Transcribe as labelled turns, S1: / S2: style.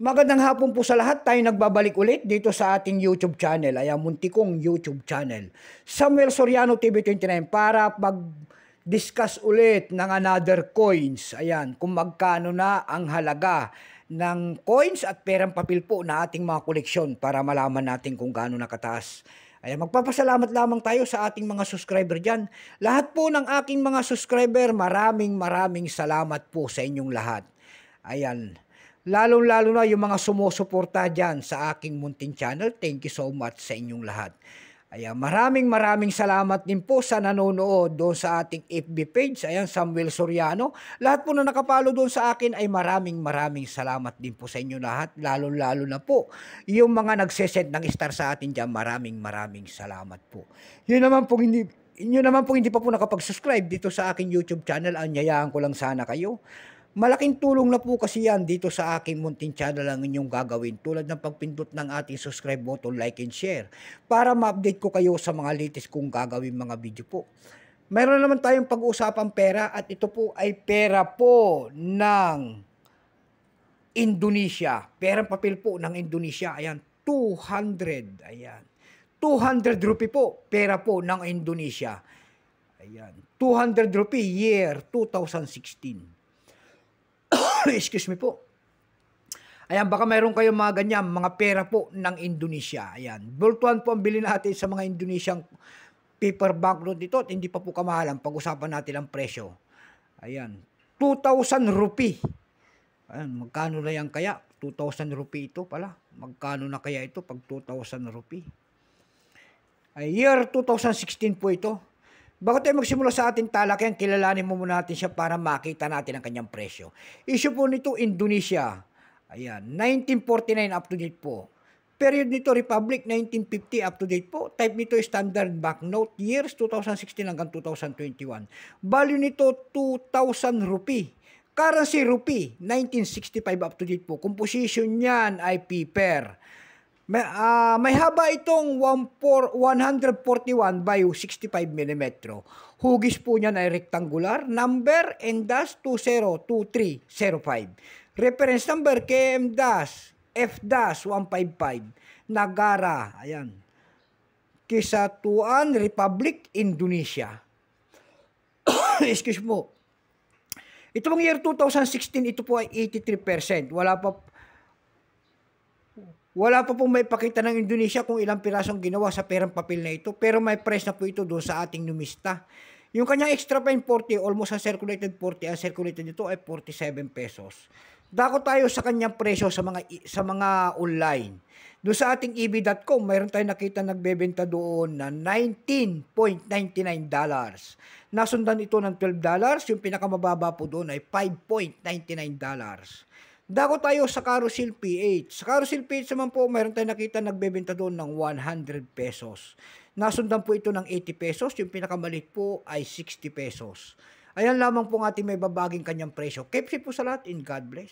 S1: Magandang hapon po sa lahat. Tayo nagbabalik ulit dito sa ating YouTube channel. Ayan, muntikong YouTube channel. Samuel Soriano TV29 para mag-discuss ulit ng another coins. Ayan, kung magkano na ang halaga ng coins at perang papel po na ating mga koleksyon para malaman natin kung gaano nakataas. Ayan, magpapasalamat lamang tayo sa ating mga subscriber dyan. Lahat po ng aking mga subscriber, maraming salamat po sa inyong lahat. Ayan. Lalong-lalo na yung mga sumusuporta dyan sa aking munting channel. Thank you so much sa inyong lahat. Ayan, maraming salamat din po sa nanonood doon sa ating FB page. Ayan, Samuel Soriano. Lahat po na nakapalo doon sa akin ay maraming salamat din po sa inyo lahat. Lalong-lalo na po yung mga nagsesend ng star sa atin dyan. Maraming salamat po. Yun naman po hindi pa po nakapag-subscribe dito sa aking YouTube channel. Anyayaan ko lang sana kayo. Malaking tulong na po kasi yan dito sa aking munting channel ang inyong gagawin tulad ng pagpindot ng ating subscribe button, like and share para ma-update ko kayo sa mga latest kong gagawin mga video po. Meron naman tayong pag-uusapang pera at ito po ay pera po ng Indonesia. Perang papel po ng Indonesia. Ayan, 200. Ayan. 200 rupee po. Pera po ng Indonesia. Ayan. 200 rupee year 2016. Excuse me po. Ayan, baka mayroon kayong mga ganyan, mga pera po ng Indonesia. Ayan, bultuhan po ang bilhin natin sa mga Indonesiang paper banknote dito at hindi pa po kamahalan. Pag-usapan natin ang presyo. Ayan, 2,000 rupee. Ayan, magkano na yan kaya? 2,000 rupee ito pala. Magkano na kaya ito pag 2,000 rupee? Ay, year 2016 po ito. Bago tayo magsimula sa ating talakayan, kilalanin mo muna natin siya para makita natin ang kanyang presyo. Issue po nito, Indonesia. Ayan, 1949 up to date po. Period nito, Republic, 1950 up to date po. Type nito, Standard Banknote, years 2016 hanggang 2021. Value nito, 2,000 rupee. Currency rupee, 1965 up to date po. Composition niyan ay paper. May haba itong 141 by 65 mm. Hugis po niyan ay rectangular. Number N-202305. Reference number KM-F-155. Nagara. Ayan. Kesatuan Republik Indonesia. Excuse mo. Ito pong year 2016, ito po ay 83%. Wala pa pong may pakita ng Indonesia kung ilang pirasong ginawa sa perang papel na ito. Pero may price na po ito doon sa ating numista. Yung kanyang extra fine 40, almost ang circulated 40, ang circulated nito ay 47 pesos. Dako tayo sa kanyang presyo sa mga online. Doon sa ating eb.com, mayroon tayong nakita nagbebenta doon na $19.99. Nasundan ito ng $12. Yung pinakamababa po doon ay $5.99. Dako tayo sa Carousel PH. Sa Carousel PH naman po, mayroon tayong nakita nagbebenta doon ng 100 pesos. Nasundan po ito ng 80 pesos. Yung pinakamalit po ay 60 pesos. Ayan lamang po ang ating may babaging kanyang presyo. Keep safe po sa lahat and God bless.